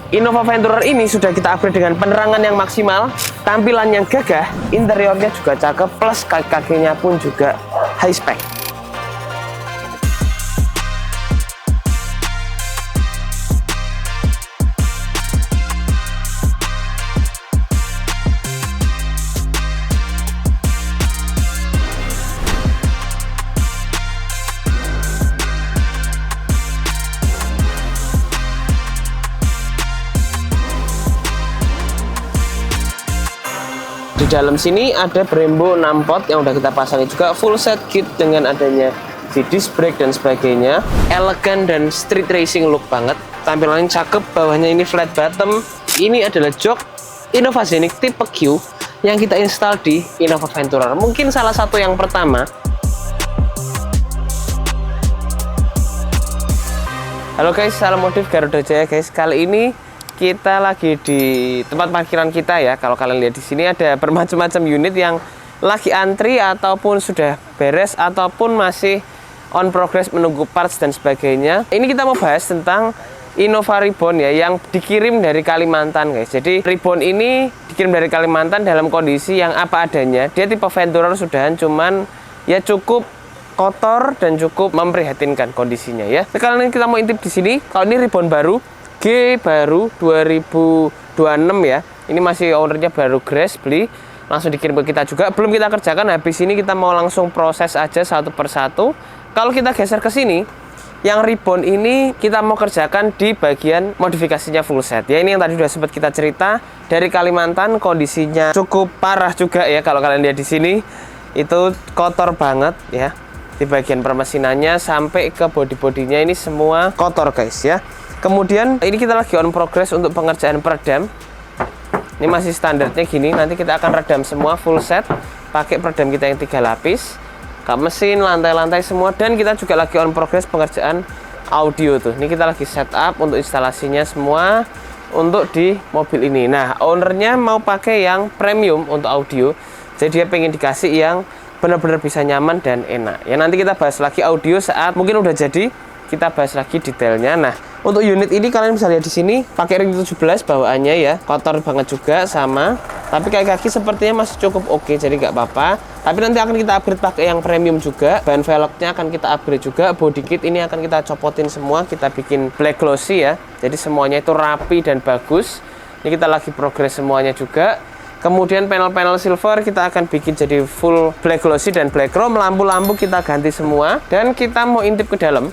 Innova Venturer ini sudah kita upgrade dengan penerangan yang maksimal, tampilan yang gagah, interiornya juga cakep, plus kaki-kakinya pun juga high spec. Di dalam sini ada Brembo 6 pot yang udah kita pasangi juga, full set kit dengan adanya di disc brake dan sebagainya. Elegan dan street racing look banget. Tampilannya cakep, bawahnya ini flat bottom. Ini adalah jok Innova Zenic tipe Q yang kita install di Innova Venturer. Mungkin salah satu yang pertama. Halo guys, salam modif Garuda Jaya guys. Kali ini kita lagi di tempat parkiran kita ya. Kalau kalian lihat di sini ada bermacam-macam unit yang lagi antri ataupun sudah beres ataupun masih on progress menunggu parts dan sebagainya. Ini kita mau bahas tentang Innova Reborn ya, yang dikirim dari Kalimantan guys. Jadi Reborn ini dikirim dari Kalimantan dalam kondisi yang apa adanya. Dia tipe Venturer sudahan, cuman ya cukup kotor dan cukup memprihatinkan kondisinya ya. Sekarang ini kita mau intip di sini. Kalau ini Reborn baru G baru 2026 ya. Ini masih ownernya baru Grace, beli langsung dikirim ke kita juga. Belum kita kerjakan, habis ini kita mau langsung proses aja satu persatu. Kalau kita geser ke sini, yang Reborn ini kita mau kerjakan di bagian modifikasinya full set ya. Ini yang tadi sudah sempat kita cerita dari Kalimantan, kondisinya cukup parah juga ya. Kalau kalian lihat di sini itu kotor banget ya. Di bagian permesinannya sampai ke bodi-bodinya ini semua kotor guys ya. Kemudian ini kita lagi on progress untuk pengerjaan peredam. Ini masih standarnya gini, nanti kita akan redam semua full set pakai peredam kita yang 3 lapis, kap mesin, lantai-lantai semua. Dan kita juga lagi on progress pengerjaan audio tuh. Ini kita lagi setup untuk instalasinya semua untuk di mobil ini. Nah, ownernya mau pakai yang premium untuk audio, jadi dia pengen dikasih yang benar-benar bisa nyaman dan enak ya. Nanti kita bahas lagi audio saat mungkin udah jadi, kita bahas lagi detailnya. Nah, untuk unit ini kalian bisa lihat di sini pakai ring 17 bawaannya ya, kotor banget juga sama. Tapi kaki-kaki sepertinya masih cukup oke, jadi nggak apa-apa. Tapi nanti akan kita upgrade pakai yang premium juga. Ban velgnya akan kita upgrade juga. Body kit ini akan kita copotin semua, kita bikin black glossy ya. Jadi semuanya itu rapi dan bagus. Ini kita lagi progress semuanya juga. Kemudian panel-panel silver kita akan bikin jadi full black glossy dan black chrome. Lampu-lampu kita ganti semua. Dan kita mau intip ke dalam.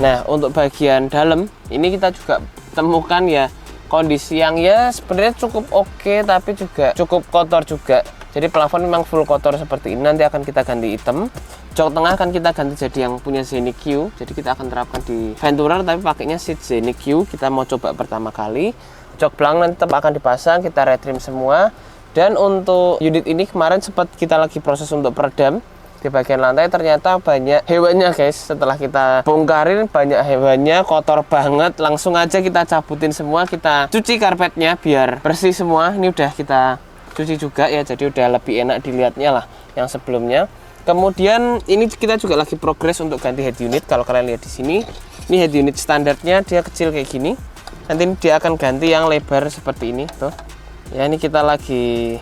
Nah, untuk bagian dalam ini kita juga temukan ya kondisi yang ya sebenarnya cukup oke, tapi juga cukup kotor juga. Jadi plafon memang full kotor seperti ini. Nanti akan kita ganti hitam. Jok tengah akan kita ganti jadi yang punya Zenic Q. Jadi kita akan terapkan di Venturer tapi pakainya seat Zenic Q. Kita mau coba pertama kali. Jok belakang nanti tetap akan dipasang, kita retrim semua. Dan untuk unit ini kemarin sempat kita lagi proses untuk peredam. Di bagian lantai ternyata banyak hewannya guys. Setelah kita bongkarin banyak hewannya, kotor banget. Langsung aja kita cabutin semua, kita cuci karpetnya biar bersih semua. Ini udah kita cuci juga ya, jadi udah lebih enak dilihatnya lah yang sebelumnya. Kemudian ini kita juga lagi progres untuk ganti head unit. Kalau kalian lihat di sini, ini head unit standarnya dia kecil kayak gini. Nanti dia akan ganti yang lebar seperti ini tuh. Ya, ini kita lagi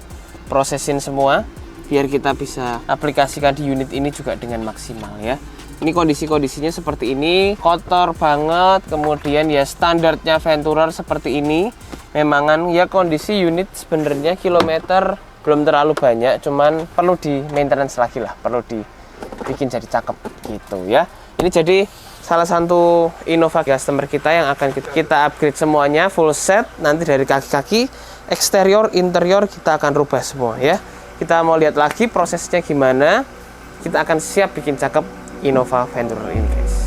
prosesin semua biar kita bisa aplikasikan di unit ini juga dengan maksimal ya. Ini kondisinya seperti ini, kotor banget. Kemudian ya standarnya Venturer seperti ini. Memangan ya kondisi unit sebenarnya kilometer belum terlalu banyak, cuman perlu di maintenance lagi lah, perlu dibikin jadi cakep gitu ya. Ini jadi salah satu Innova customer kita yang akan kita upgrade semuanya full set. Nanti dari kaki-kaki, eksterior, interior kita akan rubah semua ya. Kita mau lihat lagi prosesnya gimana. Kita akan siap bikin cakep Innova Venturer ini guys.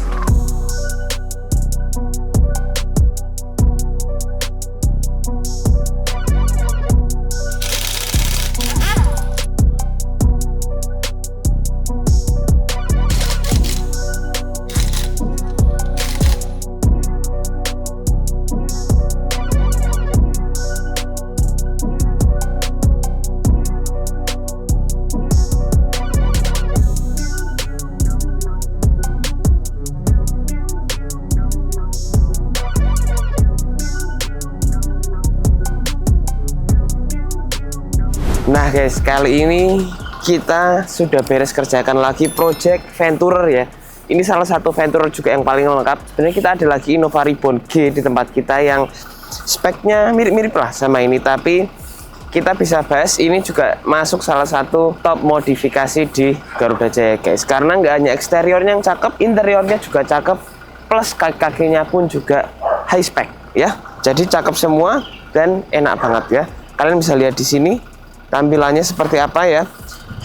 Nah guys, kali ini kita sudah beres kerjakan lagi project Venturer ya. Ini salah satu Venturer juga yang paling lengkap. Sebenarnya kita ada lagi Innova Reborn G di tempat kita yang speknya mirip-mirip lah sama ini, tapi kita bisa bahas ini juga masuk salah satu top modifikasi di Garuda Jaya guys. Karena nggak hanya eksteriornya yang cakep, interiornya juga cakep, plus kaki-kakinya pun juga high spec ya. Jadi cakep semua dan enak banget ya. Kalian bisa lihat di sini tampilannya seperti apa ya.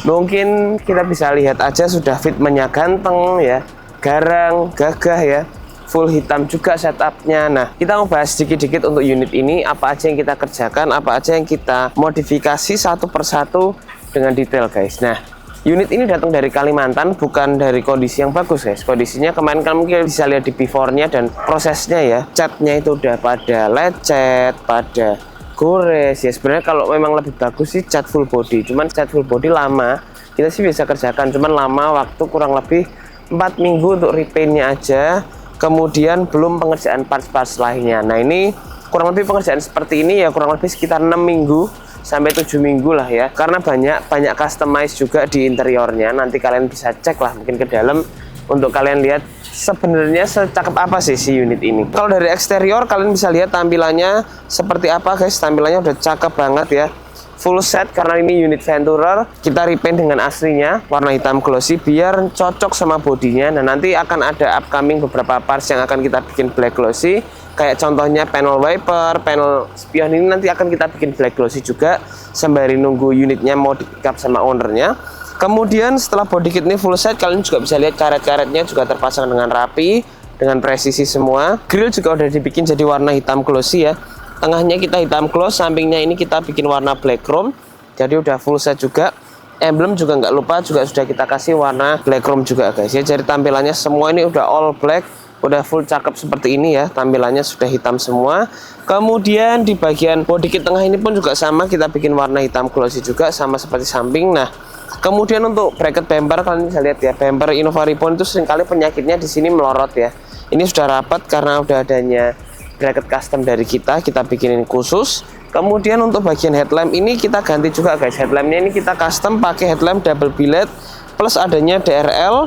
Mungkin kita bisa lihat aja sudah fitmentnya ganteng ya, garang, gagah ya, full hitam juga setupnya. Nah, kita mau bahas sedikit-sedikit untuk unit ini, apa aja yang kita kerjakan, apa aja yang kita modifikasi satu persatu dengan detail guys. Nah, unit ini datang dari Kalimantan, bukan dari kondisi yang bagus guys. Kondisinya kemarin kalian mungkin bisa lihat di before-nya dan prosesnya ya. Catnya itu udah pada lecet, pada gores ya. Sebenarnya kalau memang lebih bagus sih cat full body. Cuman cat full body lama, kita sih bisa kerjakan. Cuman lama, waktu kurang lebih 4 minggu untuk repaintnya aja. Kemudian belum pengerjaan parts-parts lainnya. Nah ini kurang lebih pengerjaan seperti ini ya, kurang lebih sekitar 6 minggu sampai 7 minggu lah ya, karena banyak customize juga di interiornya. Nanti kalian bisa cek lah mungkin ke dalam untuk kalian lihat sebenarnya secakep apa sih si unit ini. Kalau dari eksterior kalian bisa lihat tampilannya seperti apa guys. Tampilannya udah cakep banget ya, full set. Karena ini unit Venturer, kita repaint dengan aslinya warna hitam glossy biar cocok sama bodinya. Nah nanti akan ada upcoming beberapa parts yang akan kita bikin black glossy. Kayak contohnya panel wiper, panel spion ini nanti akan kita bikin black glossy juga sembari nunggu unitnya mau di pick up sama ownernya. Kemudian setelah body kit ini full set, kalian juga bisa lihat karet-karetnya juga terpasang dengan rapi, dengan presisi semua. Grill juga udah dibikin jadi warna hitam glossy ya. Tengahnya kita hitam gloss, sampingnya ini kita bikin warna black chrome. Jadi udah full set juga. Emblem juga nggak lupa juga sudah kita kasih warna black chrome juga guys ya. Jadi tampilannya semua ini udah all black, udah full cakep seperti ini ya. Tampilannya sudah hitam semua. Kemudian di bagian body kit tengah ini pun juga sama, kita bikin warna hitam glossy juga sama seperti samping. Nah kemudian untuk bracket bumper kalian bisa lihat ya, bumper Innova Reborn itu seringkali penyakitnya di sini melorot ya. Ini sudah rapat karena udah adanya bracket custom dari kita bikinin khusus. Kemudian untuk bagian headlamp ini kita ganti juga guys. Headlampnya ini kita custom pakai headlamp double billet plus adanya DRL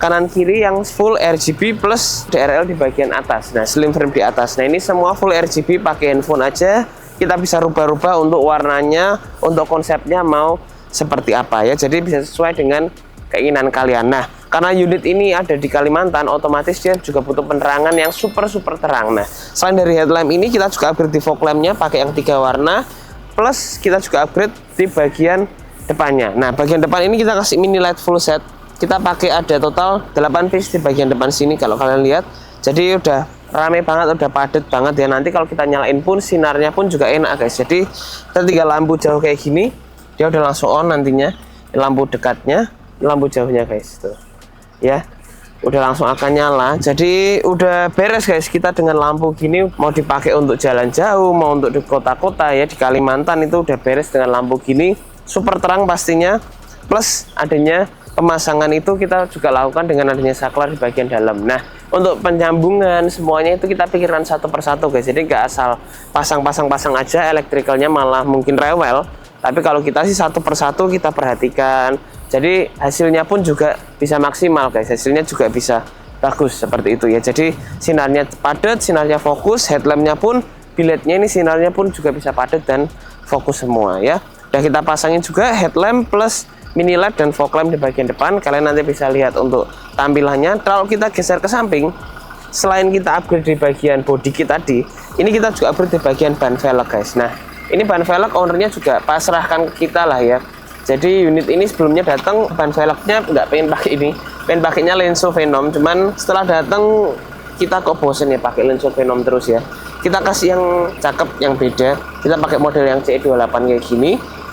kanan kiri yang full RGB plus DRL di bagian atas. Nah slim frame di atas. Nah ini semua full RGB, pakai handphone aja kita bisa rubah-rubah untuk warnanya, untuk konsepnya mau seperti apa ya. Jadi bisa sesuai dengan keinginan kalian. Nah karena unit ini ada di Kalimantan, otomatis dia juga butuh penerangan yang super terang. Nah selain dari headlamp ini kita juga upgrade di fog lampnya pakai yang 3 warna, plus kita juga upgrade di bagian depannya. Nah bagian depan ini kita kasih mini LED full set. Kita pakai ada total 8 piece di bagian depan sini kalau kalian lihat. Jadi udah rame banget, udah padat banget ya. Nanti kalau kita nyalain pun sinarnya pun juga enak guys. Jadi ketika lampu jauh kayak gini dia udah langsung on nantinya. Lampu dekatnya, lampu jauhnya guys tuh ya udah langsung akan nyala. Jadi udah beres guys, kita dengan lampu gini mau dipakai untuk jalan jauh, mau untuk di kota-kota ya, di Kalimantan itu udah beres dengan lampu gini, super terang pastinya. Plus adanya pemasangan itu kita juga lakukan dengan adanya saklar di bagian dalam. Nah untuk penyambungan semuanya itu kita pikirkan satu persatu guys. Jadi nggak asal pasang aja, elektrikalnya malah mungkin rewel. Tapi kalau kita sih satu persatu kita perhatikan, jadi hasilnya pun juga bisa maksimal guys. Hasilnya juga bisa bagus seperti itu ya. Jadi sinarnya padat, sinarnya fokus, headlampnya pun, biletnya ini sinarnya pun juga bisa padat dan fokus semua ya. Udah kita pasangin juga headlamp plus mini LED dan fog lamp di bagian depan. Kalian nanti bisa lihat untuk tampilannya. Kalau kita geser ke samping, selain kita upgrade di bagian body kit tadi, ini kita juga upgrade di bagian ban velg guys. Nah ini ban velg ownernya juga pasrahkan ke kita lah ya. Jadi unit ini sebelumnya datang ban velgnya nggak pengen pakai ini, pengen pakainya Lenso Venom. Cuman setelah datang kita kok bosen ya pakai Lenso Venom terus ya. Kita kasih yang cakep, yang beda. Kita pakai model yang CE28 kayak gini,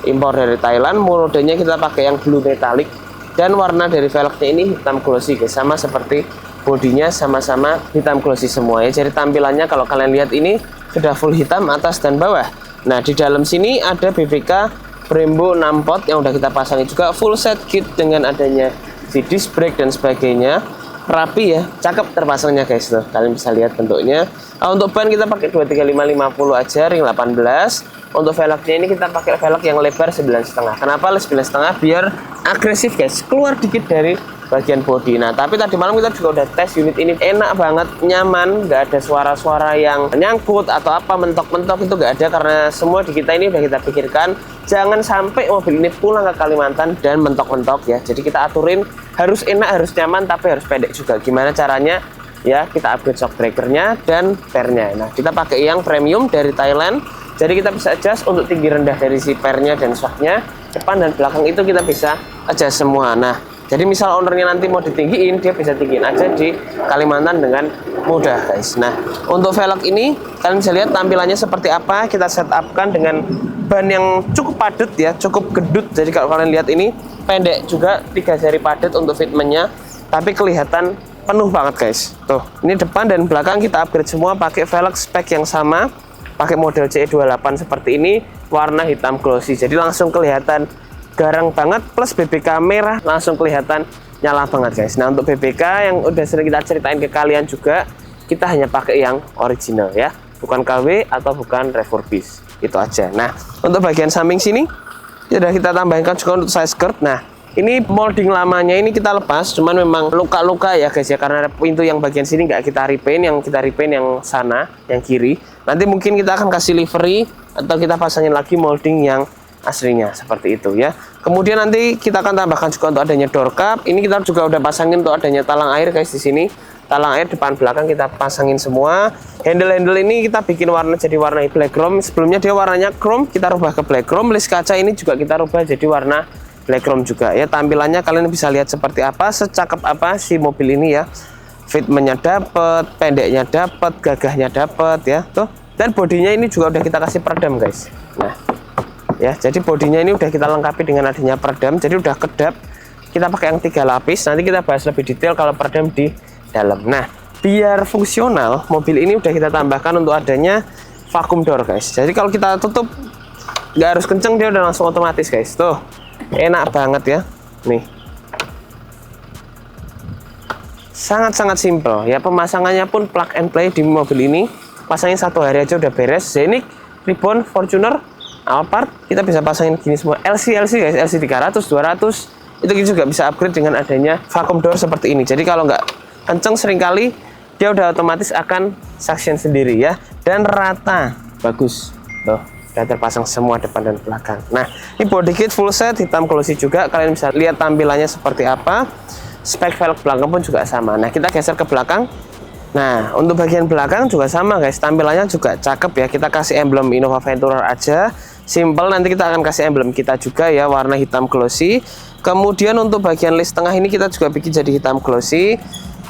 impor dari Thailand. Modenya kita pakai yang blue metallic dan warna dari velgnya ini hitam glossy guys, sama seperti bodinya sama-sama hitam glossy semua ya. Jadi tampilannya kalau kalian lihat ini sudah full hitam atas dan bawah. Nah di dalam sini ada BBK Brembo 6 pot yang udah kita pasangin juga full set kit dengan adanya disc brake dan sebagainya. rapi ya, cakep terpasangnya guys tuh. Kalian bisa lihat bentuknya. Untuk ban kita pakai 235/50 aja, ring 18. Untuk velgnya ini kita pakai velg yang lebar 9,5. Kenapa 9,5? Biar agresif guys, keluar dikit dari bagian bodi. Nah, tapi tadi malam kita juga udah tes unit ini, enak banget, nyaman, nggak ada suara-suara yang nyangkut atau apa, mentok-mentok itu nggak ada, karena semua di kita ini udah kita pikirkan. Jangan sampai mobil ini pulang ke Kalimantan dan mentok-mentok ya. Jadi kita aturin harus enak, harus nyaman, tapi harus pendek juga. Gimana caranya? Ya, kita upgrade shock breakernya dan pernya. Nah, kita pakai yang premium dari Thailand. Jadi kita bisa adjust untuk tinggi rendah dari si pernya dan shocknya. Depan dan belakang itu kita bisa adjust semua. Nah, jadi misal ownernya nanti mau ditinggiin, dia bisa tinggiin aja di Kalimantan dengan mudah guys. Nah, untuk velg ini kalian bisa lihat tampilannya seperti apa. Kita setupkan dengan ban yang cukup padat ya, cukup gedut. Jadi kalau kalian lihat ini pendek juga, 3 jari padat untuk fitmentnya, tapi kelihatan penuh banget guys. Tuh, ini depan dan belakang kita upgrade semua pakai velg spek yang sama, pakai model CE28 seperti ini, warna hitam glossy. Jadi langsung kelihatan garang banget, plus BBK merah langsung kelihatan nyala banget guys. Nah, untuk BBK yang udah sering kita ceritain ke kalian juga, kita hanya pakai yang original ya, bukan KW atau bukan refurbish, itu aja. Nah, untuk bagian samping sini sudah kita tambahkan juga untuk side skirt. Nah, ini molding lamanya ini kita lepas, cuman memang luka-luka ya guys ya, karena pintu yang bagian sini nggak kita repaint, yang kita repaint yang sana, yang kiri. Nanti mungkin kita akan kasih livery atau kita pasangin lagi molding yang aslinya seperti itu ya. Kemudian nanti kita akan tambahkan juga untuk adanya door cup. Ini kita juga udah pasangin untuk adanya talang air guys di sini. Talang air depan belakang kita pasangin semua. Handle-handle ini kita bikin warna jadi warna black chrome. Sebelumnya dia warnanya chrome, kita rubah ke black chrome. List kaca ini juga kita rubah jadi warna black chrome juga ya. Tampilannya kalian bisa lihat seperti apa, secakep apa si mobil ini ya. Fitmentnya dapet, pendeknya dapet, gagahnya dapet ya tuh. Dan bodinya ini juga udah kita kasih peredam guys. Nah ya, jadi bodinya ini udah kita lengkapi dengan adanya peredam, jadi udah kedap. Kita pakai yang 3 lapis, nanti kita bahas lebih detail kalau peredam di dalam. Nah, biar fungsional, mobil ini udah kita tambahkan untuk adanya vacuum door guys. Jadi kalau kita tutup nggak harus kenceng, dia udah langsung otomatis guys. Tuh, enak banget ya. Nih, sangat-sangat simple ya, pemasangannya pun plug and play di mobil ini. Pasangin 1 hari aja udah beres. Scenic, Ribbon, Fortuner, Alphard, kita bisa pasangin gini semua. LC guys, LC 300, 200, itu juga bisa upgrade dengan adanya vacuum door seperti ini. Jadi kalau nggak kenceng seringkali dia udah otomatis akan suction sendiri ya, dan rata, bagus. Tuh, udah terpasang semua depan dan belakang. Nah, ini body kit full set hitam glossy juga. Kalian bisa lihat tampilannya seperti apa. Spek velg belakang pun juga sama. Nah, kita geser ke belakang. Nah, untuk bagian belakang juga sama guys, tampilannya juga cakep ya. Kita kasih emblem Innova Venturer aja, simple. Nanti kita akan kasih emblem kita juga ya, warna hitam glossy. Kemudian untuk bagian list tengah ini kita juga bikin jadi hitam glossy.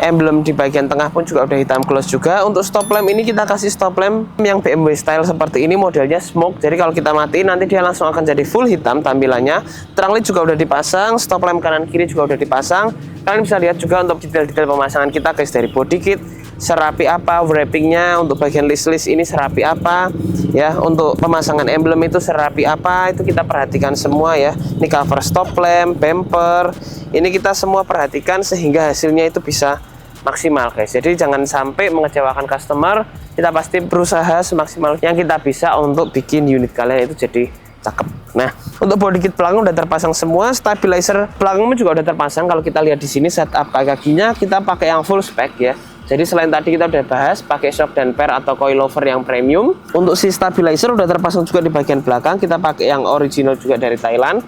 Emblem di bagian tengah pun juga udah hitam gloss juga. Untuk stop lamp ini kita kasih stop lamp yang BMW style seperti ini, modelnya smoke. Jadi kalau kita matiin nanti dia langsung akan jadi full hitam tampilannya. Terang led juga udah dipasang, stop lamp kanan kiri juga udah dipasang. Kalian bisa lihat juga untuk detail-detail pemasangan kita guys, dari body kit serapi apa, wrappingnya, untuk bagian list ini serapi apa ya, untuk pemasangan emblem itu serapi apa, itu kita perhatikan semua ya. Ini cover stop lamp, bumper, ini kita semua perhatikan sehingga hasilnya itu bisa maksimal guys. Jadi jangan sampai mengecewakan customer. Kita pasti berusaha semaksimal yang kita bisa untuk bikin unit kalian itu jadi cakep. Nah, untuk body kit pelanggung udah terpasang semua, stabilizer pelanggung juga udah terpasang. Kalau kita lihat di sini setup kakinya kita pakai yang full spec ya. Jadi selain tadi kita udah bahas pakai shock dan pair atau coilover yang premium, untuk si stabilizer udah terpasang juga di bagian belakang. Kita pakai yang original juga dari Thailand.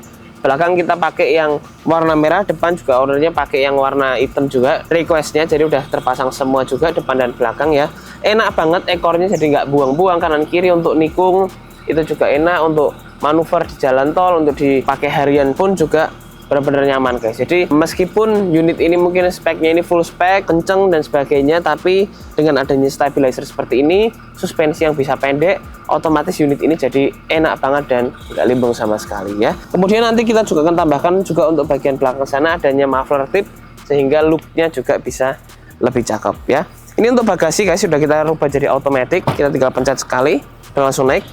Belakang kita pakai yang warna merah, depan juga ordernya pakai yang warna hitam juga requestnya. Jadi udah terpasang semua juga depan dan belakang ya. Enak banget ekornya, jadi nggak buang-buang kanan kiri. Untuk nikung itu juga enak, untuk manuver di jalan tol, untuk dipakai harian pun juga benar-benar nyaman guys. Jadi meskipun unit ini mungkin speknya ini full spek, kenceng dan sebagainya, tapi dengan adanya stabilizer seperti ini, suspensi yang bisa pendek, otomatis unit ini jadi enak banget dan nggak limbung sama sekali ya. Kemudian nanti kita juga akan tambahkan juga untuk bagian belakang sana adanya muffler tip, sehingga looknya juga bisa lebih cakep ya. Ini untuk bagasi guys, sudah kita rubah jadi automatic. Kita tinggal pencet sekali dan langsung naik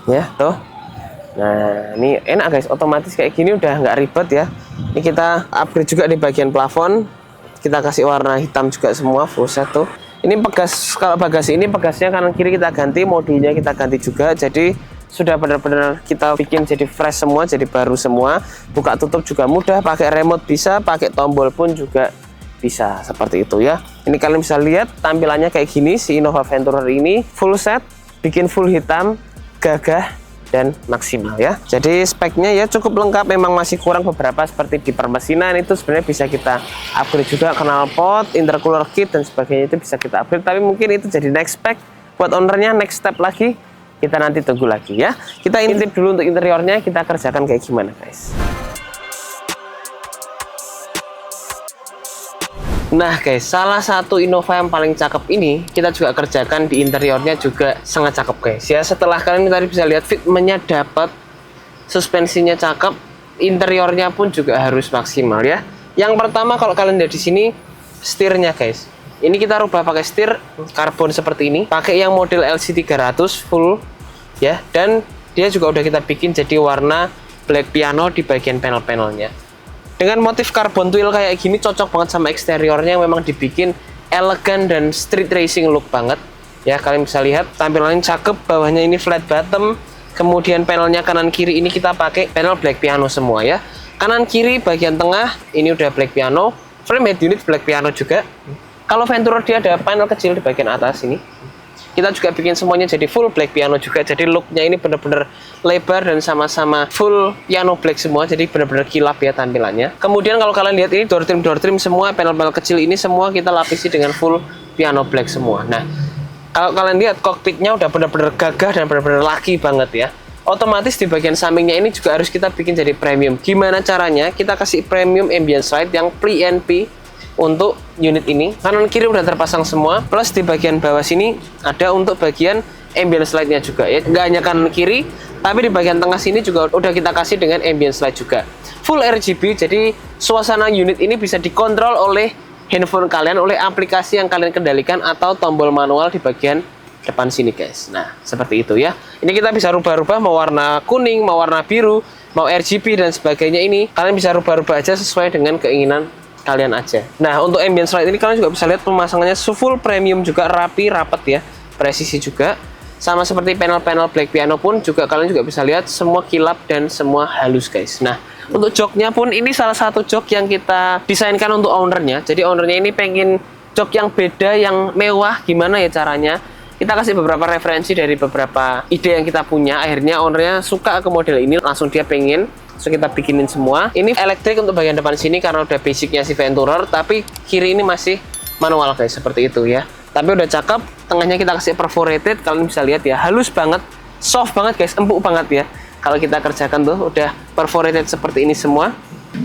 ya. Tuh, Nah, ini enak guys, otomatis kayak gini udah nggak ribet ya. Ini kita upgrade juga di bagian plafon, kita kasih warna hitam juga semua full set tuh. Ini pegas, kalau bagasi ini pegasnya kanan kiri kita ganti, modulnya kita ganti juga, jadi sudah benar-benar kita bikin jadi fresh semua, jadi baru semua. Buka tutup juga mudah, pakai remote bisa, pakai tombol pun juga bisa, seperti itu ya. Ini kalian bisa lihat tampilannya kayak gini, si Innova Venturer ini full set, bikin full hitam, gagah dan maksimal ya. Jadi speknya ya cukup lengkap, memang masih kurang beberapa seperti di permesinan itu sebenarnya bisa kita upgrade juga, knalpot, intercooler kit dan sebagainya itu bisa kita upgrade, tapi mungkin itu jadi next spec buat ownernya, next step lagi kita nanti tunggu lagi ya. Kita intip dulu untuk interiornya, kita kerjakan kayak gimana guys. Nah guys, salah satu Innova yang paling cakep ini kita juga kerjakan di interiornya juga sangat cakep guys ya. Setelah kalian tadi bisa lihat fitmentnya dapat, suspensinya cakep, interiornya pun juga harus maksimal ya. Yang pertama kalau kalian lihat di sini setirnya guys, ini kita rubah pakai setir karbon seperti ini, pakai yang model LC300 full ya, dan dia juga udah kita bikin jadi warna black piano di bagian panel-panelnya. Dengan motif carbon twill kayak gini cocok banget sama eksteriornya yang memang dibikin elegan dan street racing look banget ya. Kalian bisa lihat tampilannya cakep, bawahnya ini flat bottom, kemudian panelnya kanan kiri ini kita pakai panel black piano semua ya. Kanan kiri bagian tengah ini udah black piano, frame head unit black piano juga. Kalau Venturer dia ada panel kecil di bagian atas ini, kita juga bikin semuanya jadi full black piano juga, jadi looknya ini bener-bener lebar dan sama-sama full piano black semua, jadi bener-bener kilap ya tampilannya. Kemudian kalau kalian lihat ini door trim semua, panel-panel kecil ini semua kita lapisi dengan full piano black semua. Nah kalau kalian lihat cockpitnya udah bener-bener gagah dan bener-bener laki banget ya. Otomatis di bagian sampingnya ini juga harus kita bikin jadi premium. Gimana caranya? Kita kasih premium ambient light yang pre-NP untuk unit ini. Kanan kiri udah terpasang semua, plus di bagian bawah sini ada untuk bagian ambient light-nya juga ya. Nggak hanya kanan kiri, tapi di bagian tengah sini juga udah kita kasih dengan ambient light juga. Full RGB, jadi suasana unit ini bisa dikontrol oleh handphone kalian, oleh aplikasi yang kalian kendalikan atau tombol manual di bagian depan sini guys. Nah seperti itu ya. Ini kita bisa rubah-rubah mau warna kuning, mau warna biru, mau RGB dan sebagainya. Ini kalian bisa rubah-rubah aja sesuai dengan keinginan kalian aja. Nah untuk ambient light ini kalian juga bisa lihat pemasangannya full premium juga, rapi, rapet ya, presisi juga. Sama seperti panel-panel black piano pun juga kalian juga bisa lihat semua kilap dan semua halus guys. Nah untuk joknya pun ini salah satu jok yang kita desainkan untuk ownernya. Jadi ownernya ini pengen jok yang beda, yang mewah. Gimana ya caranya? Kita kasih beberapa referensi dari beberapa ide yang kita punya. Akhirnya ownernya suka ke model ini, langsung dia pengen. So kita bikinin semua. Ini elektrik untuk bagian depan sini karena udah basicnya si Venturer, tapi kiri ini masih manual guys, seperti itu ya. Tapi udah cakep. Tengahnya kita kasih perforated, kalian bisa lihat ya, halus banget, soft banget guys, empuk banget ya. Kalau kita kerjakan tuh udah perforated seperti ini semua.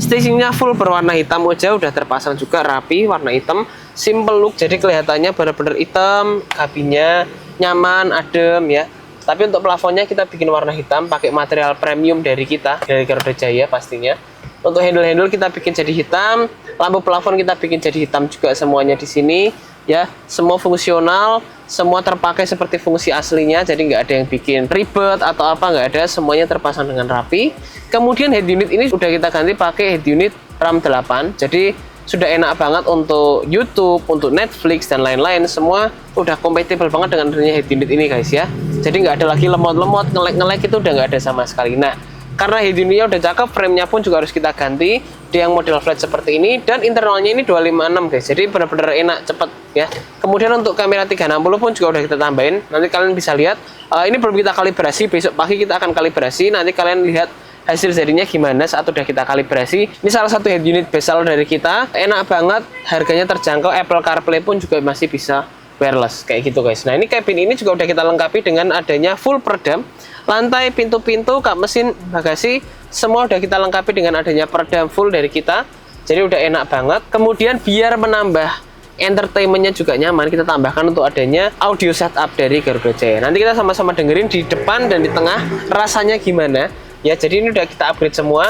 Stagingnya full berwarna hitam aja, udah terpasang juga rapi, warna hitam, simple look, jadi kelihatannya benar-benar hitam, kabinnya nyaman, adem ya. Tapi untuk plafonnya kita bikin warna hitam, pakai material premium dari kita, dari Garuda Jaya pastinya. Untuk handle-handle kita bikin jadi hitam, lampu plafon kita bikin jadi hitam juga semuanya di sini ya. Semua fungsional, semua terpakai seperti fungsi aslinya, jadi nggak ada yang bikin ribet atau apa, nggak ada, semuanya terpasang dengan rapi. Kemudian head unit ini sudah kita ganti pakai head unit RAM 8, jadi sudah enak banget untuk YouTube, untuk Netflix dan lain-lain, semua udah kompatibel banget dengan adanya head unit ini guys ya. Jadi nggak ada lagi lemot-lemot, ngelek-ngelek, itu udah nggak ada sama sekali. Nah karena head unitnya udah cakep, framenya pun juga harus kita ganti, dia yang model flat seperti ini, dan internalnya ini 256 guys, jadi benar-benar enak, cepet ya. Kemudian untuk kamera 360 pun juga udah kita tambahin, nanti kalian bisa lihat. Ini belum kita kalibrasi, besok pagi kita akan kalibrasi, nanti kalian lihat hasil jadinya gimana saat udah kita kalibrasi. Ini salah satu head unit bestseller dari kita, enak banget, harganya terjangkau, Apple CarPlay pun juga masih bisa wireless kayak gitu guys. Nah ini cabin ini juga udah kita lengkapi dengan adanya full peredam, lantai, pintu-pintu, kap mesin, bagasi, semua udah kita lengkapi dengan adanya peredam full dari kita, jadi udah enak banget. Kemudian biar menambah entertainmentnya juga nyaman, kita tambahkan untuk adanya audio setup dari Garuda Jaya. Nanti kita sama-sama dengerin di depan dan di tengah rasanya gimana ya. Jadi ini udah kita upgrade semua.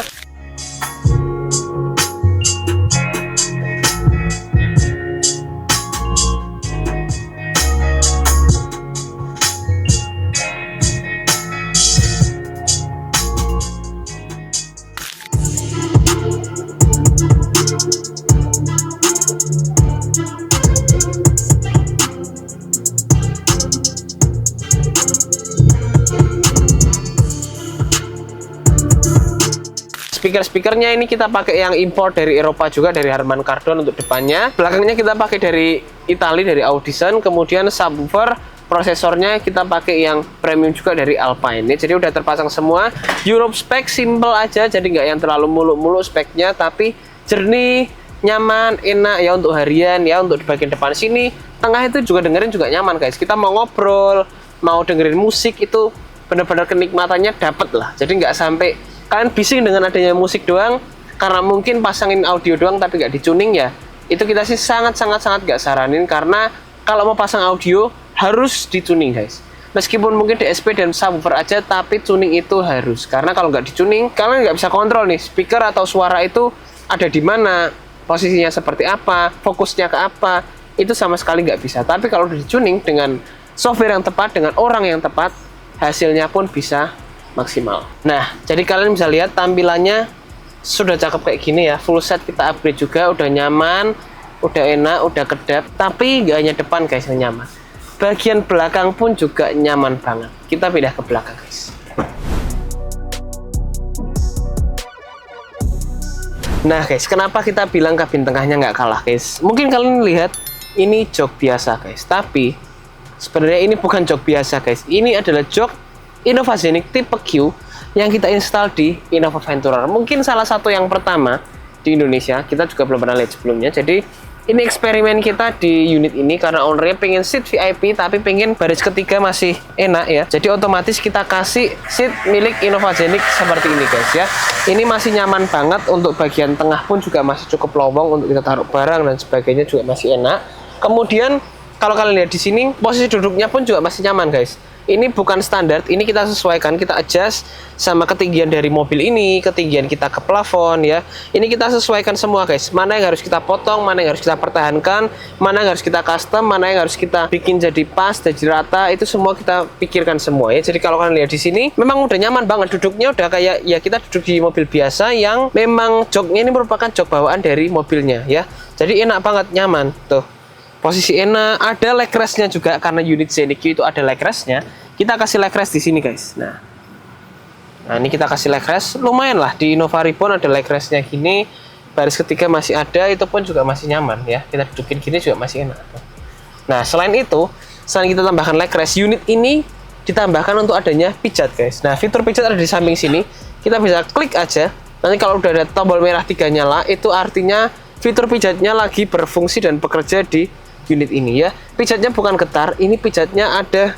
speakernya ini kita pakai yang impor dari Eropa juga, dari Harman Kardon untuk depannya. Belakangnya kita pakai dari Italia, dari Audison. Kemudian subwoofer, prosesornya kita pakai yang premium juga dari Alpine. Jadi udah terpasang semua. Europe spek simple aja, jadi nggak yang terlalu muluk-muluk speknya, tapi jernih, nyaman, enak ya untuk harian ya, untuk di bagian depan sini. Tengah itu juga dengerin juga nyaman guys. Kita mau ngobrol, mau dengerin musik itu benar-benar kenikmatannya dapet lah. Jadi nggak sampai kalian bising dengan adanya musik doang, karena mungkin pasangin audio doang tapi nggak dicuning ya. Itu kita sih sangat-sangat nggak saranin, karena kalau mau pasang audio harus dituning guys. Meskipun mungkin DSP dan subwoofer aja, tapi tuning itu harus. Karena kalau nggak dicuning, kalian nggak bisa kontrol nih speaker atau suara itu ada di mana, posisinya seperti apa, fokusnya ke apa, itu sama sekali nggak bisa. Tapi kalau udah dicuning dengan software yang tepat, dengan orang yang tepat, hasilnya pun bisa maksimal. Nah, jadi kalian bisa lihat tampilannya sudah cakep kayak gini ya. Full set kita upgrade juga, udah nyaman, udah enak, udah kedap. Tapi nggak hanya depan guys yang nyaman, bagian belakang pun juga nyaman banget. Kita pindah ke belakang guys. Nah guys, kenapa kita bilang kabin tengahnya nggak kalah guys? Mungkin kalian lihat ini jok biasa guys, tapi sebenarnya ini bukan jok biasa guys. Ini adalah jok Innova Scenic tipe Q yang kita install di Innova Venturer. Mungkin salah satu yang pertama di Indonesia. Kita juga belum pernah lihat sebelumnya. Jadi ini eksperimen kita di unit ini, karena ownernya pengen seat VIP tapi pengen baris ketiga masih enak ya. Jadi otomatis kita kasih seat milik Innova Scenic seperti ini guys ya. Ini masih nyaman banget, untuk bagian tengah pun juga masih cukup lowong untuk kita taruh barang dan sebagainya, juga masih enak. Kemudian kalau kalian lihat di sini, posisi duduknya pun juga masih nyaman guys. Ini bukan standar, ini kita sesuaikan, kita adjust sama ketinggian dari mobil ini, ketinggian kita ke plafon ya. Ini kita sesuaikan semua guys. Mana yang harus kita potong, mana yang harus kita pertahankan, mana yang harus kita custom, mana yang harus kita bikin jadi pas, jadi rata, itu semua kita pikirkan semua ya. Jadi kalau kalian lihat di sini, memang udah nyaman banget, duduknya udah kayak ya kita duduk di mobil biasa yang memang joknya ini merupakan jok bawaan dari mobilnya ya. Jadi enak banget, nyaman tuh. Posisi enak, ada leg restnya juga, karena unit Scenic itu ada leg restnya. Kita kasih leg rest di sini guys. Nah ini kita kasih leg rest, lumayan lah. Di Innova Reborn ada leg restnya gini, baris ketiga masih ada, itu pun juga masih nyaman ya. Kita dudukin gini juga masih enak. Nah selain itu, selain kita tambahkan leg rest, unit ini ditambahkan untuk adanya pijat guys. Nah fitur pijat ada di samping sini. Kita bisa klik aja. Nanti kalau udah ada tombol merah 3 nyala, itu artinya fitur pijatnya lagi berfungsi dan bekerja di unit ini ya. Pijatnya bukan getar, ini pijatnya ada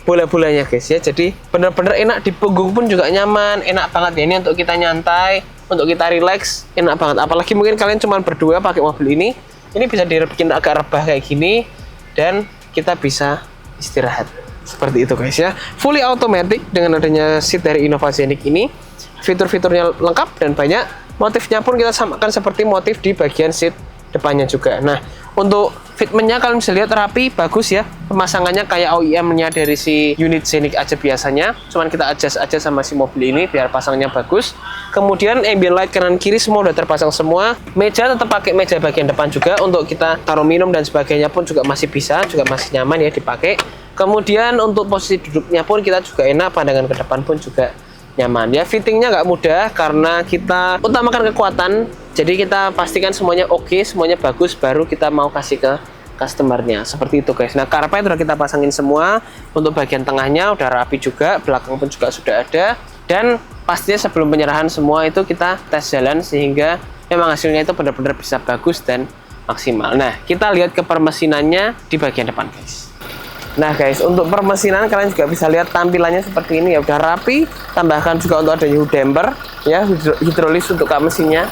bola-bolanya guys ya. Jadi bener-bener enak, di punggung pun juga nyaman, enak banget ya. Ini untuk kita nyantai, untuk kita relax, enak banget. Apalagi mungkin kalian cuma berdua pakai mobil ini bisa dibikin agak rebah kayak gini, dan kita bisa istirahat seperti itu guys ya. Fully automatic dengan adanya seat dari Innova Scenic ini, fitur-fiturnya lengkap dan banyak. Motifnya pun kita samakan seperti motif di bagian seat depannya juga. Nah untuk fitmentnya kalian bisa lihat rapi, bagus ya. Pemasangannya kayak OEM-nya dari si unit Scenic aja biasanya. Cuman kita adjust aja sama si mobil ini biar pasangnya bagus. Kemudian ambient light kanan kiri semua udah terpasang semua. Meja tetap pakai meja bagian depan juga, untuk kita taruh minum dan sebagainya pun juga masih bisa, juga masih nyaman ya dipakai. Kemudian untuk posisi duduknya pun kita juga enak, pandangan ke depan pun juga nyaman ya. Fittingnya nggak mudah karena kita utamakan kekuatan. Jadi kita pastikan semuanya oke, semuanya bagus, baru kita mau kasih ke customernya seperti itu guys. Nah karpet udah kita pasangin semua, untuk bagian tengahnya udah rapi juga, belakang pun juga sudah ada, dan pastinya sebelum penyerahan semua itu kita tes jalan sehingga memang hasilnya itu benar-benar bisa bagus dan maksimal. Nah kita lihat ke permesinannya di bagian depan guys. Nah guys, untuk permesinan kalian juga bisa lihat tampilannya seperti ini ya, udah rapi. Tambahkan juga untuk adanya hood damper ya, hidrolis untuk kap mesinnya,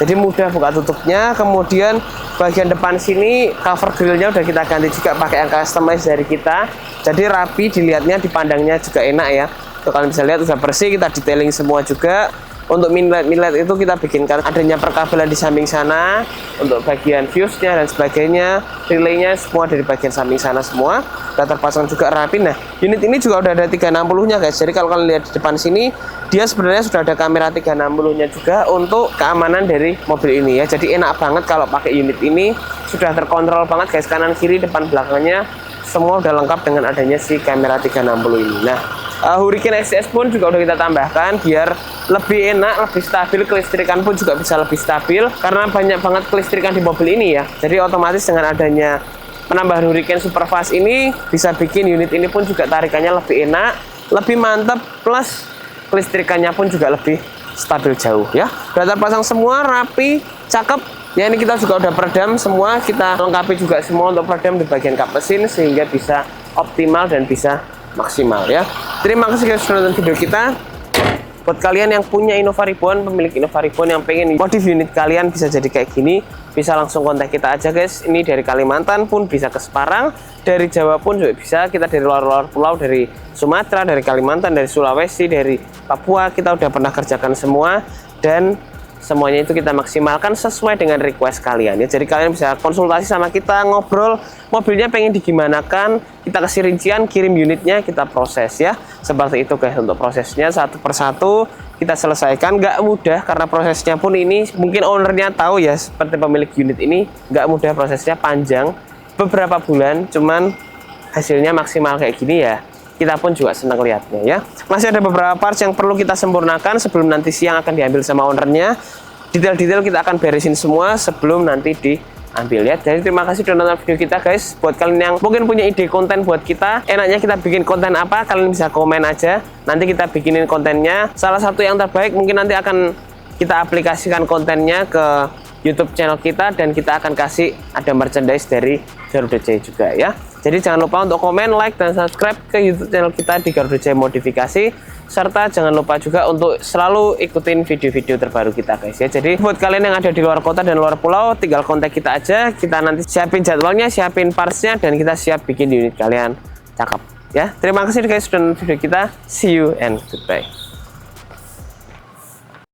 jadi mudah buka tutupnya. Kemudian bagian depan sini cover grillnya udah kita ganti juga pakai yang customize dari kita, jadi rapi dilihatnya, dipandangnya juga enak ya. Tuh, kalian bisa lihat udah bersih, kita detailing semua juga. Untuk minlet itu kita bikinkan adanya perkabelan di samping sana, untuk bagian fuse-nya dan sebagainya, relaynya semua dari bagian samping sana semua udah terpasang juga rapi. Nah unit ini juga udah ada 360-nya guys, jadi kalau kalian lihat di depan sini, dia sebenarnya sudah ada kamera 360-nya juga untuk keamanan dari mobil ini ya. Jadi enak banget kalau pakai unit ini, sudah terkontrol banget guys, kanan kiri depan belakangnya semua udah lengkap dengan adanya si kamera 360 ini. Nah Hurricane XCS pun juga udah kita tambahkan biar lebih enak, lebih stabil. Kelistrikan pun juga bisa lebih stabil karena banyak banget kelistrikan di mobil ini ya. Jadi otomatis dengan adanya penambahan Hurricane Superfast ini bisa bikin unit ini pun juga tarikannya lebih enak, lebih mantap, plus kelistrikannya pun juga lebih stabil jauh ya. Udah terpasang semua, rapi, cakep. Ya, ini kita juga udah peredam semua, kita lengkapi juga semua untuk peredam di bagian kap mesin sehingga bisa optimal dan bisa maksimal ya. Terima kasih guys sudah nonton video kita. Buat kalian yang punya Innova Reborn, pemilik Innova Reborn yang pengen modif unit kalian bisa jadi kayak gini, bisa langsung kontak kita aja guys. Ini dari Kalimantan pun bisa ke Semarang, dari Jawa pun juga bisa, kita dari luar-luar pulau, dari Sumatera, dari Kalimantan, dari Sulawesi, dari Papua, kita udah pernah kerjakan semua dan semuanya itu kita maksimalkan sesuai dengan request kalian ya. Jadi kalian bisa konsultasi sama kita, ngobrol mobilnya pengen digimanakan, kita kasih rincian, kirim unitnya, kita proses ya. Seperti itu guys untuk prosesnya, satu persatu kita selesaikan. Nggak mudah karena prosesnya pun ini mungkin ownernya tahu ya, seperti pemilik unit ini nggak mudah, prosesnya panjang beberapa bulan, cuman hasilnya maksimal kayak gini ya. Kita pun juga senang lihatnya ya. Masih ada beberapa parts yang perlu kita sempurnakan sebelum nanti siang akan diambil sama ownernya. Detail-detail kita akan beresin semua sebelum nanti diambil ya. Jadi terima kasih sudah nonton video kita guys. Buat kalian yang mungkin punya ide konten buat kita, enaknya kita bikin konten apa, kalian bisa komen aja. Nanti kita bikinin kontennya. Salah satu yang terbaik mungkin nanti akan kita aplikasikan kontennya ke YouTube channel kita dan kita akan kasih ada merchandise dari Garuda Jaya juga ya. Jadi jangan lupa untuk komen, like, dan subscribe ke YouTube channel kita di Garuda Jaya Modifikasi. Serta jangan lupa juga untuk selalu ikutin video-video terbaru kita guys ya. Jadi buat kalian yang ada di luar kota dan luar pulau, tinggal kontak kita aja. Kita nanti siapin jadwalnya, siapin partsnya, dan kita siap bikin unit kalian cakep ya. Terima kasih guys sudah nonton video kita. See you and goodbye.